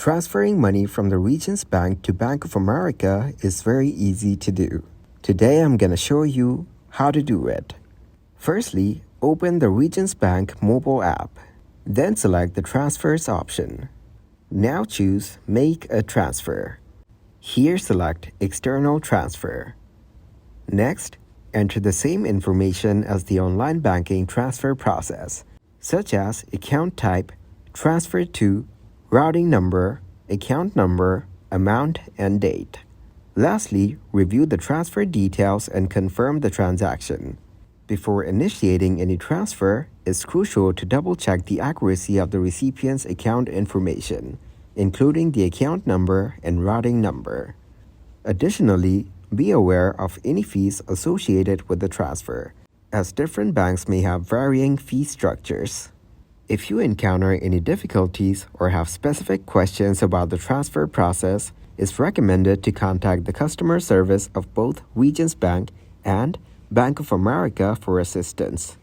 Transferring money from the Regions Bank to Bank of America is very easy to do. Today I'm going to show you how to do it. Firstly, open the Regions Bank mobile app. Then select the Transfers option. Now choose Make a Transfer. Here select External Transfer. Next, enter the same information as the online banking transfer process, such as account type, transfer to, routing number, account number, amount, and date. Lastly, review the transfer details and confirm the transaction. Before initiating any transfer, it's crucial to double-check the accuracy of the recipient's account information, including the account number and routing number. Additionally, be aware of any fees associated with the transfer, as different banks may have varying fee structures. If you encounter any difficulties or have specific questions about the transfer process, it's recommended to contact the customer service of both Regions Bank and Bank of America for assistance.